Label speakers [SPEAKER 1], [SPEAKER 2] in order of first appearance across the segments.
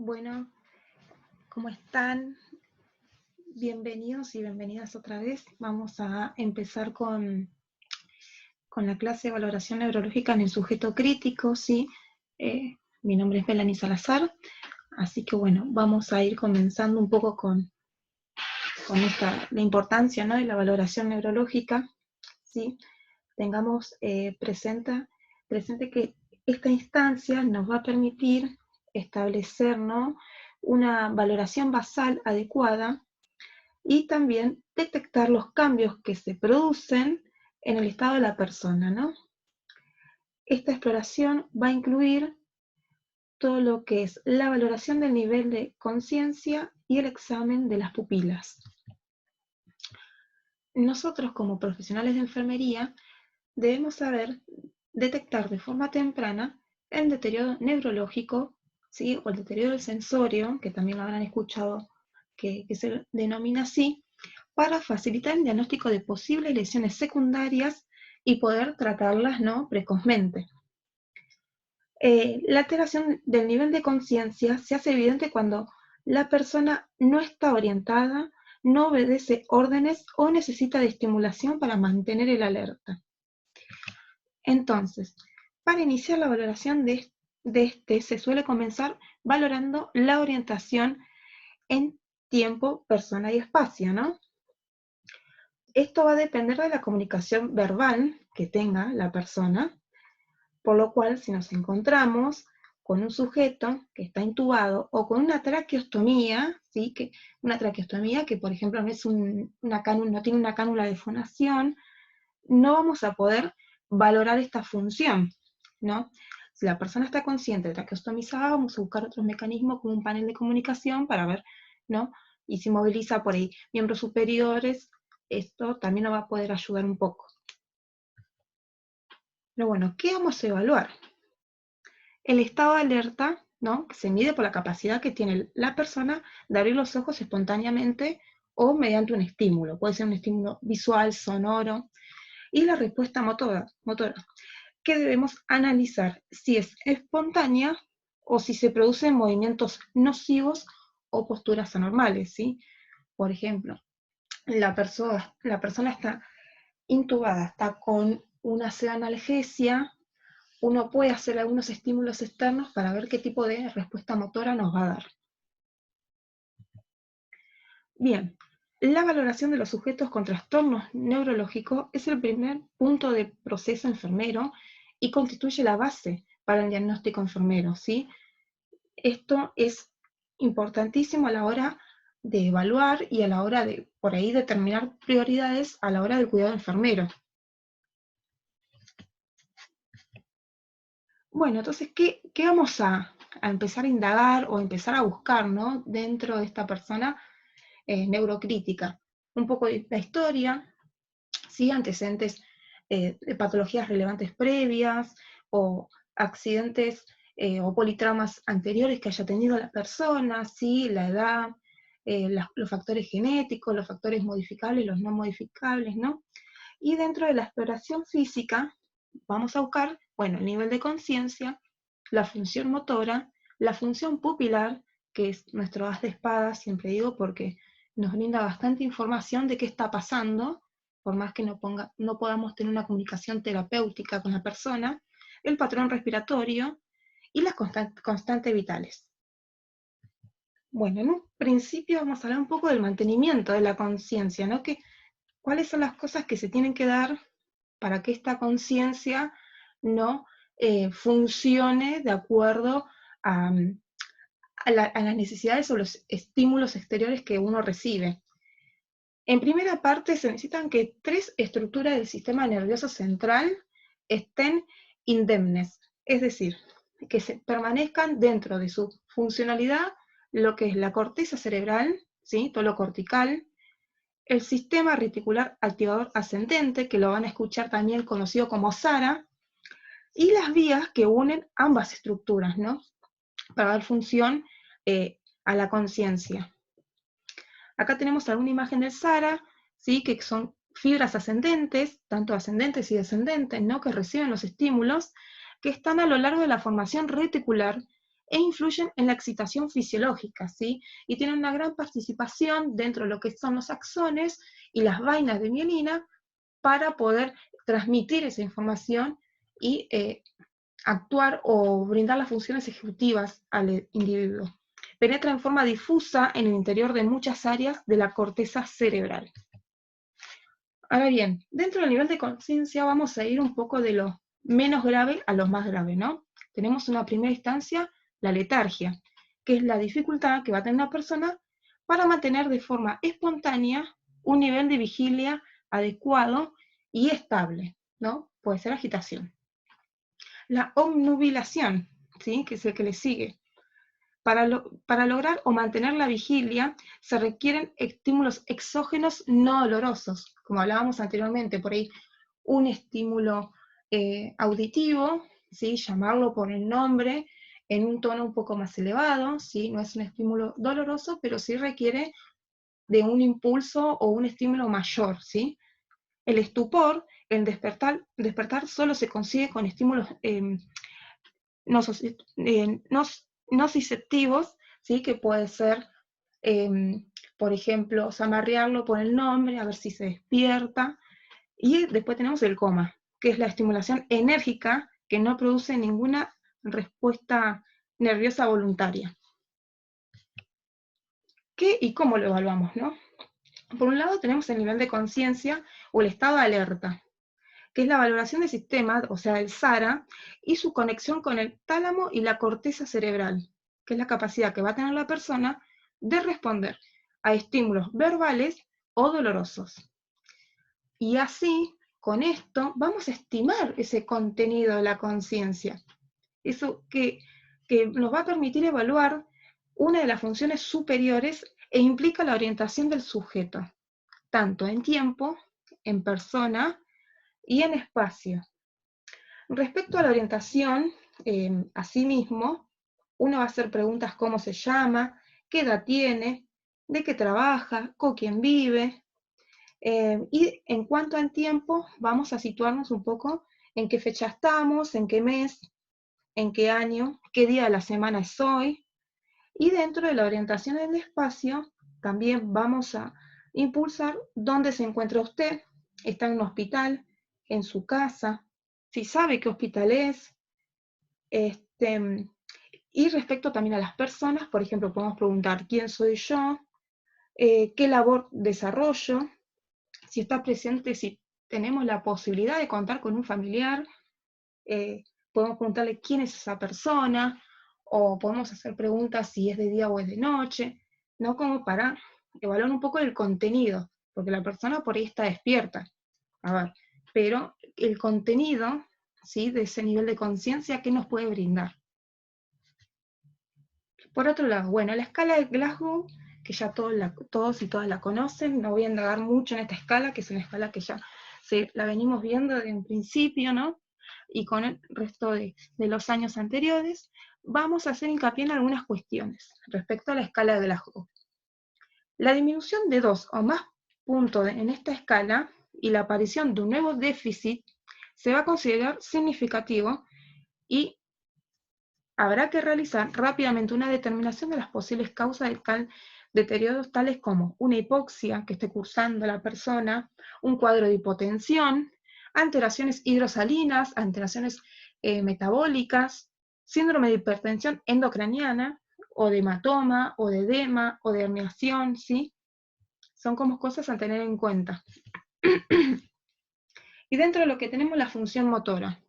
[SPEAKER 1] Bueno, ¿cómo están? Bienvenidos y bienvenidas otra vez. Vamos a empezar con la clase de valoración neurológica en el sujeto crítico, ¿sí? Mi nombre es Melanie Salazar, así que bueno, vamos a ir comenzando un poco con la importancia, ¿no?, de la valoración neurológica, ¿sí? Tengamos presente que esta instancia nos va a permitir establecer, ¿no?, una valoración basal adecuada y también detectar los cambios que se producen en el estado de la persona, ¿no? Esta exploración va a incluir todo lo que es la valoración del nivel de conciencia y el examen de las pupilas. Nosotros, como profesionales de enfermería, debemos saber detectar de forma temprana el deterioro neurológico, ¿sí?, o el deterioro del sensorio, que también lo habrán escuchado que se denomina así, para facilitar el diagnóstico de posibles lesiones secundarias y poder tratarlas, ¿no?, precozmente. La alteración del nivel de conciencia se hace evidente cuando la persona no está orientada, no obedece órdenes o necesita de estimulación para mantener el alerta. Entonces, para iniciar la valoración de este, se suele comenzar valorando la orientación en tiempo, persona y espacio, ¿no? Esto va a depender de la comunicación verbal que tenga la persona, por lo cual si nos encontramos con un sujeto que está intubado o con una traqueostomía, ¿sí?, una traqueostomía que por ejemplo no, es no tiene una cánula de fonación, no vamos a poder valorar esta función, ¿no? Si la persona está consciente de traqueostomizada, vamos a buscar otros mecanismos como un panel de comunicación para ver, ¿no? Y si moviliza por ahí miembros superiores, esto también nos va a poder ayudar un poco. Pero bueno, ¿qué vamos a evaluar? El estado de alerta, ¿no?, que se mide por la capacidad que tiene la persona de abrir los ojos espontáneamente o mediante un estímulo. Puede ser un estímulo visual, sonoro. Y la respuesta motora, que debemos analizar si es espontánea o si se producen movimientos nocivos o posturas anormales, ¿sí? Por ejemplo, la persona está intubada, está con una analgesia, uno puede hacer algunos estímulos externos para ver qué tipo de respuesta motora nos va a dar. Bien, la valoración de los sujetos con trastornos neurológicos es el primer punto de proceso enfermero y constituye la base para el diagnóstico enfermero, ¿sí? Esto es importantísimo a la hora de evaluar y a la hora de, por ahí, determinar prioridades a la hora del cuidado enfermero. Bueno, entonces, ¿qué vamos a empezar a indagar o empezar a buscar, ¿no?, dentro de esta persona neurocrítica? Un poco de la historia, ¿sí?, antecedentes de patologías relevantes previas, o accidentes o politraumas anteriores que haya tenido la persona, ¿sí?, la edad, los factores genéticos, los factores modificables, los no modificables, ¿no? Y dentro de la exploración física, vamos a buscar, bueno, el nivel de conciencia, la función motora, la función pupilar, que es nuestro as de espada, siempre digo, porque nos brinda bastante información de qué está pasando, por más que no podamos tener una comunicación terapéutica con la persona, el patrón respiratorio y las constantes vitales. Bueno, en un principio vamos a hablar un poco del mantenimiento de la conciencia, ¿no? ¿Cuáles son las cosas que se tienen que dar para que esta conciencia no funcione de acuerdo a las necesidades o los estímulos exteriores que uno recibe? En primera parte se necesitan que 3 estructuras del sistema nervioso central estén indemnes, es decir, que permanezcan dentro de su funcionalidad lo que es la corteza cerebral, ¿sí?, todo lo cortical, el sistema reticular activador ascendente, que lo van a escuchar también conocido como SARA, y las vías que unen ambas estructuras, ¿no?, para dar función a la conciencia. Acá tenemos alguna imagen del SARA, ¿sí?, que son fibras ascendentes, tanto ascendentes y descendentes, ¿no?, que reciben los estímulos, que están a lo largo de la formación reticular e influyen en la excitación fisiológica, ¿sí? Y tienen una gran participación dentro de lo que son los axones y las vainas de mielina para poder transmitir esa información y actuar o brindar las funciones ejecutivas al individuo. Penetra en forma difusa en el interior de muchas áreas de la corteza cerebral. Ahora bien, dentro del nivel de conciencia vamos a ir un poco de lo menos grave a lo más grave, ¿no? Tenemos una primera instancia, la letargia, que es la dificultad que va a tener una persona para mantener de forma espontánea un nivel de vigilia adecuado y estable, ¿no? Puede ser agitación. La obnubilación, ¿sí? Que es el que le sigue. Para lograr o mantener la vigilia se requieren estímulos exógenos no dolorosos, como hablábamos anteriormente, por ahí un estímulo auditivo, ¿sí? Llamarlo por el nombre en un tono un poco más elevado, ¿sí? No es un estímulo doloroso, pero sí requiere de un impulso o un estímulo mayor, ¿sí? El estupor, el despertar solo se consigue con estímulos nociceptivos, ¿sí? Que puede ser, por ejemplo, zamarrearlo por el nombre, a ver si se despierta. Y después tenemos el coma, que es la estimulación enérgica que no produce ninguna respuesta nerviosa voluntaria. ¿Qué y cómo lo evaluamos, no? Por un lado tenemos el nivel de conciencia o el estado de alerta, que es la valoración del sistema, o sea, el SARA, y su conexión con el tálamo y la corteza cerebral, que es la capacidad que va a tener la persona de responder a estímulos verbales o dolorosos. Y así, con esto, vamos a estimar ese contenido de la conciencia. Eso que nos va a permitir evaluar una de las funciones superiores e implica la orientación del sujeto, tanto en tiempo, en persona y en espacio. Respecto a la orientación, asimismo, uno va a hacer preguntas: ¿cómo se llama? ¿Qué edad tiene? ¿De qué trabaja? ¿Con quién vive? Y en cuanto al tiempo, vamos a situarnos un poco en qué fecha estamos, en qué mes, en qué año, qué día de la semana es hoy. Y dentro de la orientación del espacio, también vamos a impulsar dónde se encuentra usted. ¿Está en un hospital? ¿En su casa? Si sabe qué hospital es. Y respecto también a las personas, por ejemplo, podemos preguntar: ¿quién soy yo? ¿Qué labor desarrollo? Si está presente, si tenemos la posibilidad de contar con un familiar, podemos preguntarle quién es esa persona, o podemos hacer preguntas si es de día o es de noche, ¿no? Como para evaluar un poco el contenido, porque la persona por ahí está despierta, a ver, pero el contenido, ¿sí? De ese nivel de conciencia, ¿qué nos puede brindar? Por otro lado, bueno, la escala de Glasgow, que ya todos y todas la conocen, no voy a indagar mucho en esta escala, que es una escala que ya la venimos viendo desde un principio, ¿no? Y con el resto de los años anteriores, vamos a hacer hincapié en algunas cuestiones respecto a la escala de Glasgow. La disminución de 2 o más puntos en esta escala y la aparición de un nuevo déficit se va a considerar significativo y habrá que realizar rápidamente una determinación de las posibles causas de tal deterioros, tales como una hipoxia que esté cursando la persona, un cuadro de hipotensión, alteraciones hidrosalinas, alteraciones metabólicas, síndrome de hipertensión endocraniana, o de hematoma, o de edema, o de herniación, ¿sí? Son como cosas a tener en cuenta. Y dentro de lo que tenemos la función motora,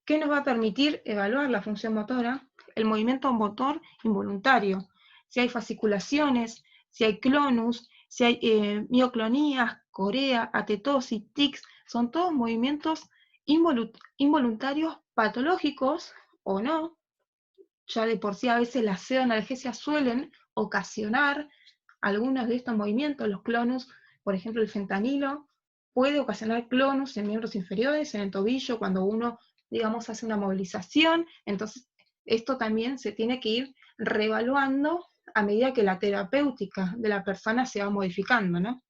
[SPEAKER 1] ¿qué nos va a permitir evaluar la función motora? El movimiento motor involuntario. Si hay fasciculaciones, si hay clonus, si hay mioclonías, corea, atetosis, tics, son todos movimientos involuntarios patológicos o no. Ya de por sí a veces las pseudoanalgesias suelen ocasionar algunos de estos movimientos, los clonus, por ejemplo el fentanilo, puede ocasionar clonus en miembros inferiores, en el tobillo, cuando uno, digamos, hace una movilización. Entonces, esto también se tiene que ir reevaluando a medida que la terapéutica de la persona se va modificando, ¿no?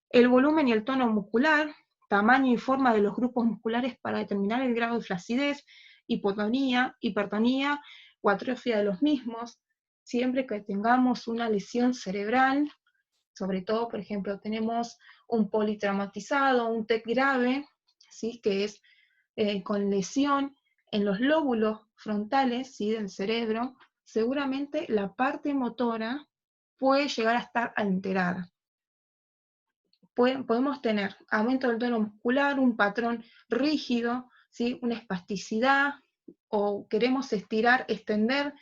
[SPEAKER 1] El volumen y el tono muscular, tamaño y forma de los grupos musculares para determinar el grado de flacidez, hipotonía, hipertonía, o atrofia de los mismos, siempre que tengamos una lesión cerebral, sobre todo, por ejemplo, tenemos un politraumatizado, un TEC grave, ¿sí? Que es con lesión en los lóbulos frontales, ¿sí? Del cerebro, seguramente la parte motora puede llegar a estar alterada. Podemos tener aumento del tono muscular, un patrón rígido, ¿sí? Una espasticidad, o queremos estirar, extender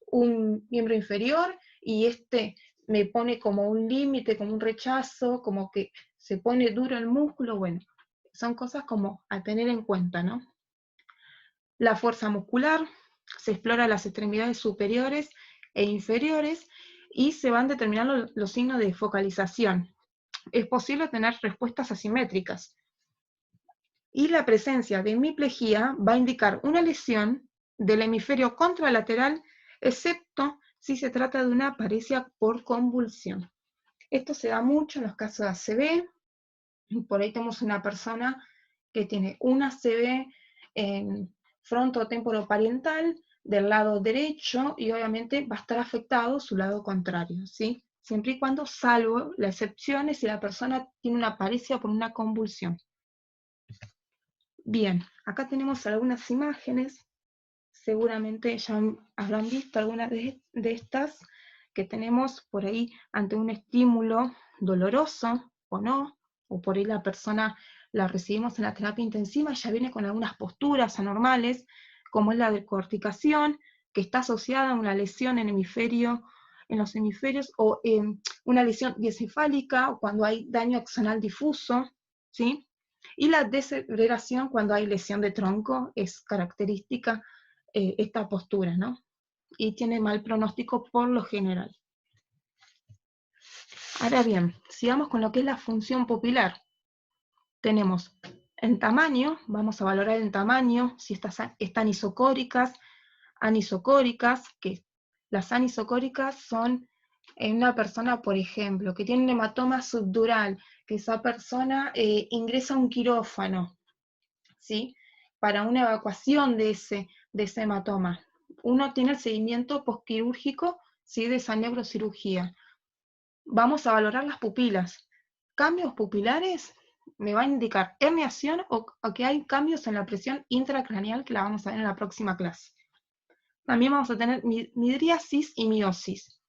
[SPEAKER 1] un miembro inferior y este me pone como un límite, como un rechazo, como que se pone duro el músculo. Bueno, son cosas como a tener en cuenta, ¿no? La fuerza muscular, se explora las extremidades superiores e inferiores y se van determinando los signos de focalización. Es posible tener respuestas asimétricas. Y la presencia de hemiplegia va a indicar una lesión del hemisferio contralateral, excepto si se trata de una paresia por convulsión. Esto se da mucho en los casos de ACV. Por ahí tenemos una persona que tiene un ACV en frontotemporoparietal del lado derecho y obviamente va a estar afectado su lado contrario, ¿sí? Siempre y cuando, salvo la excepción es si la persona tiene una paresia por una convulsión. Bien, acá tenemos algunas imágenes, seguramente ya habrán visto algunas de estas, que tenemos por ahí ante un estímulo doloroso o no, o por ahí la persona la recibimos en la terapia intensiva y ya viene con algunas posturas anormales, como es la decorticación, que está asociada a una lesión en los hemisferios, o una lesión diencefálica, o cuando hay daño axonal difuso, ¿sí? Y la desegregación cuando hay lesión de tronco es característica esta postura, ¿no? Y tiene mal pronóstico por lo general. Ahora bien, sigamos con lo que es la función pupilar. Tenemos en tamaño, vamos a valorar en tamaño, si están isocóricas, anisocóricas, que las anisocóricas son en una persona, por ejemplo, que tiene un hematoma subdural, que esa persona ingresa a un quirófano, ¿sí? Para una evacuación de ese hematoma. Uno tiene el seguimiento posquirúrgico, ¿sí? De esa neurocirugía. Vamos a valorar las pupilas. Cambios pupilares me va a indicar herniación o que hay cambios en la presión intracraneal, que la vamos a ver en la próxima clase. También vamos a tener midriasis y miosis.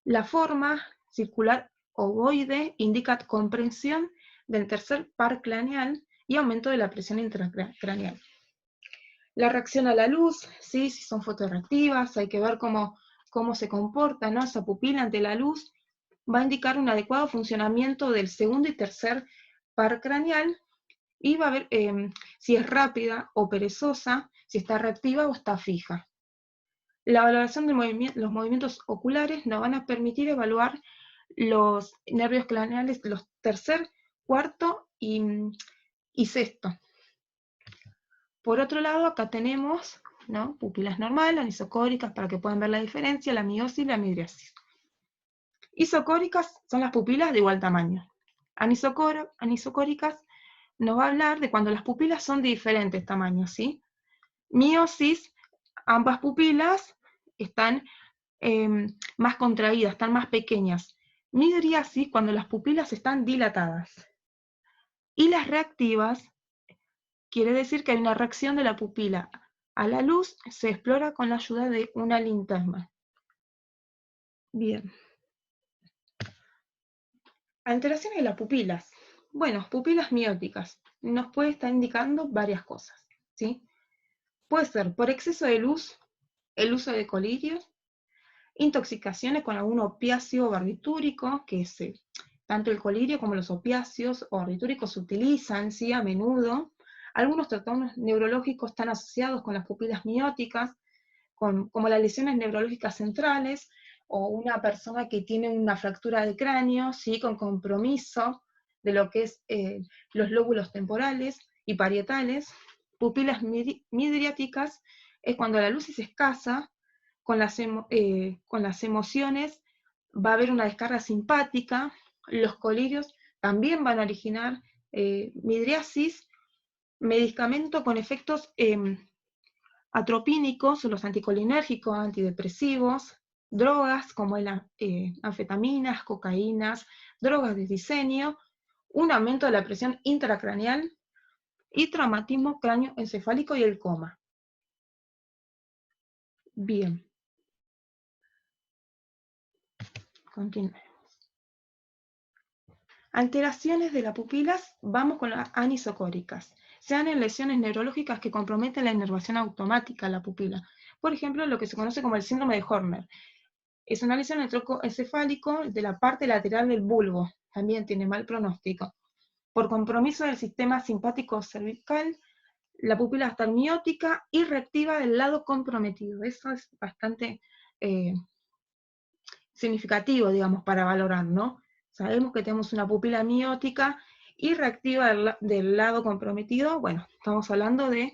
[SPEAKER 1] La forma circular ovoide indica comprensión del tercer par craneal y aumento de la presión intracraneal. La reacción a la luz, ¿sí? Si son fotorreactivas, hay que ver cómo se comporta, ¿no? Esa pupila ante la luz va a indicar un adecuado funcionamiento del segundo y tercer par craneal, y va a ver si es rápida o perezosa, si está reactiva o está fija. La valoración de los movimientos oculares nos van a permitir evaluar los nervios craneales, los tercer, cuarto y sexto. Por otro lado, acá tenemos, ¿no? Pupilas normales, anisocóricas, para que puedan ver la diferencia, la miosis y la midriasis. Isocóricas son las pupilas de igual tamaño. Anisocóricas nos va a hablar de cuando las pupilas son de diferentes tamaños, ¿sí? Miosis, ambas pupilas están más contraídas, están más pequeñas. Midriasis, cuando las pupilas están dilatadas. Y las reactivas, quiere decir que hay una reacción de la pupila a la luz, se explora con la ayuda de una linterna. Bien. Alteraciones de las pupilas. Bueno, pupilas mióticas. Nos puede estar indicando varias cosas, ¿sí? Puede ser por exceso de luz, el uso de colirios, intoxicaciones con algún opiáceo o barbitúrico, que tanto el colirio como los opiáceos o barbitúricos se utilizan, ¿sí? A menudo. Algunos trastornos neurológicos están asociados con las pupilas mióticas, como las lesiones neurológicas centrales, o una persona que tiene una fractura de cráneo, ¿sí? Con compromiso de lo que es los lóbulos temporales y parietales. Pupilas midriáticas es cuando la luz es escasa, con las emociones va a haber una descarga simpática, los colirios también van a originar midriasis, medicamento con efectos Atropínicos, los anticolinérgicos, antidepresivos, drogas como anfetaminas, cocaínas, drogas de diseño, un aumento de la presión intracraneal y traumatismo cráneoencefálico y el coma. Bien. Continuemos. Alteraciones de las pupilas, vamos con las anisocóricas. Se dan en lesiones neurológicas que comprometen la inervación automática de la pupila. Por ejemplo, lo que se conoce como el síndrome de Horner. Es una lesión en el tronco encefálico de la parte lateral del bulbo. También tiene mal pronóstico. Por compromiso del sistema simpático cervical, la pupila va a estar miótica y reactiva del lado comprometido. Eso es bastante significativo, digamos, para valorar, ¿no? Sabemos que tenemos una pupila miótica y reactiva del lado comprometido. Bueno, estamos hablando de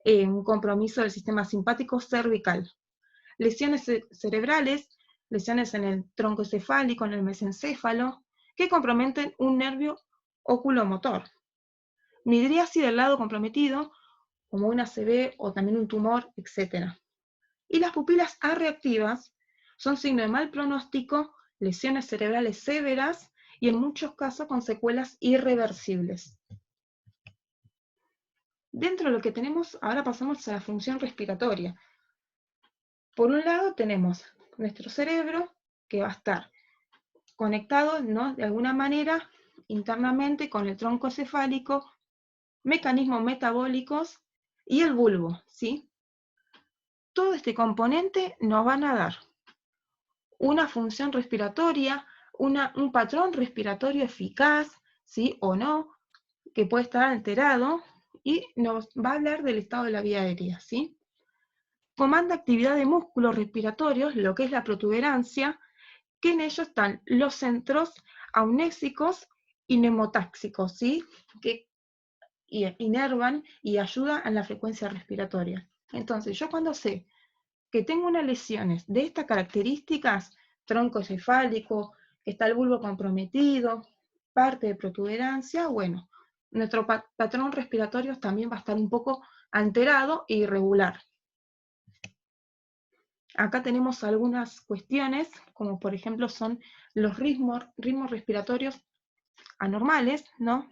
[SPEAKER 1] un compromiso del sistema simpático cervical. Lesiones cerebrales, lesiones en el tronco encefálico, en el mesencéfalo, que comprometen un nervio oculomotor. Midriasis del lado comprometido, como una ACV o también un tumor, etc. Y las pupilas arreactivas son signo de mal pronóstico, lesiones cerebrales severas y en muchos casos con secuelas irreversibles. Dentro de lo que tenemos, ahora pasamos a la función respiratoria. Por un lado tenemos nuestro cerebro, que va a estar conectado, ¿no?, de alguna manera internamente con el tronco encefálico, mecanismos metabólicos y el bulbo, ¿sí? Todo este componente nos van a dar una función respiratoria, un patrón respiratorio eficaz, ¿sí?, o no, que puede estar alterado, y nos va a hablar del estado de la vía aérea, ¿sí? Comanda actividad de músculos respiratorios, lo que es la protuberancia, que en ellos están los centros aunésicos y neumotáxicos, ¿sí?, que inervan y ayudan a la frecuencia respiratoria. Entonces, yo cuando sé que tengo unas lesiones de estas características, tronco encefálico, está el bulbo comprometido, parte de protuberancia, bueno, nuestro patrón respiratorio también va a estar un poco alterado e irregular. Acá tenemos algunas cuestiones, como por ejemplo son los ritmos respiratorios anormales, ¿no?,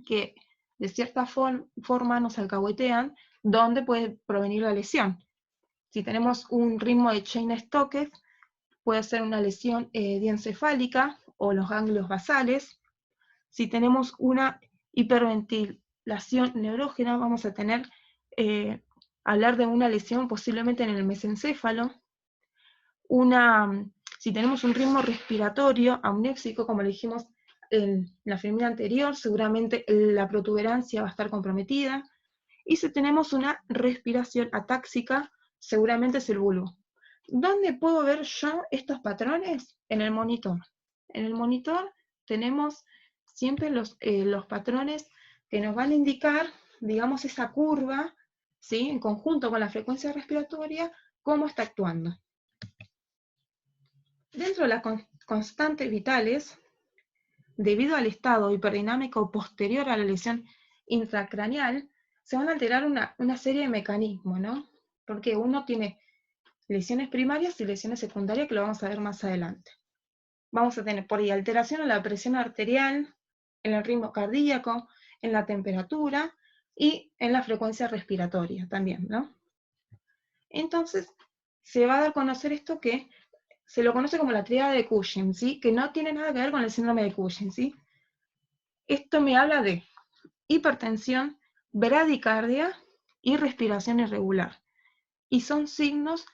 [SPEAKER 1] que de cierta forma nos alcahuetean dónde puede provenir la lesión. Si tenemos un ritmo de Cheyne-Stokes, puede ser una lesión diencefálica o los ganglios basales. Si tenemos una hiperventilación neurógena, vamos a hablar de una lesión posiblemente en el mesencéfalo. Si tenemos un ritmo respiratorio aunéxico, como le dijimos en la filmina anterior, seguramente la protuberancia va a estar comprometida. Y si tenemos una respiración atáxica, seguramente es el bulbo. ¿Dónde puedo ver yo estos patrones? En el monitor. En el monitor tenemos siempre los patrones que nos van a indicar, digamos, esa curva, ¿sí?, en conjunto con la frecuencia respiratoria, cómo está actuando. Dentro de las constantes vitales, debido al estado hiperdinámico posterior a la lesión intracraneal, se van a alterar una serie de mecanismos, ¿no? Porque uno tiene lesiones primarias y lesiones secundarias, que lo vamos a ver más adelante. Vamos a tener por ahí alteración en la presión arterial, en el ritmo cardíaco, en la temperatura y en la frecuencia respiratoria también, ¿no? Entonces, se va a dar a conocer esto que se lo conoce como la tríada de Cushing, ¿sí?, que no tiene nada que ver con el síndrome de Cushing, ¿sí? Esto me habla de hipertensión, bradicardia y respiración irregular. Y son signos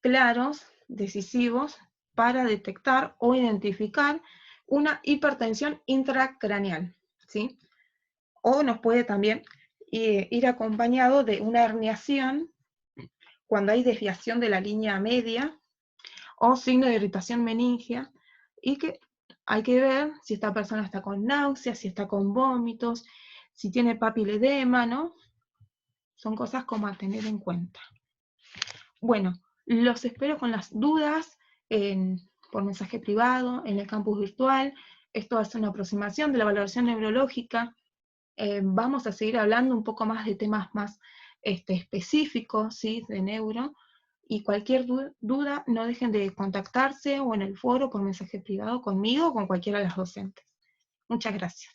[SPEAKER 1] claros, decisivos, para detectar o identificar una hipertensión intracraneal, ¿sí? O nos puede también ir acompañado de una herniación cuando hay desviación de la línea media o signo de irritación meningia, y que hay que ver si esta persona está con náuseas, si está con vómitos, si tiene papiledema, ¿no? Son cosas como a tener en cuenta. Bueno, los espero con las dudas por mensaje privado, en el campus virtual. Esto va a ser una aproximación de la valoración neurológica. Vamos a seguir hablando un poco más de temas más específico, ¿sí?, de neuro, y cualquier duda no dejen de contactarse o en el foro por mensaje privado conmigo o con cualquiera de las docentes. Muchas gracias.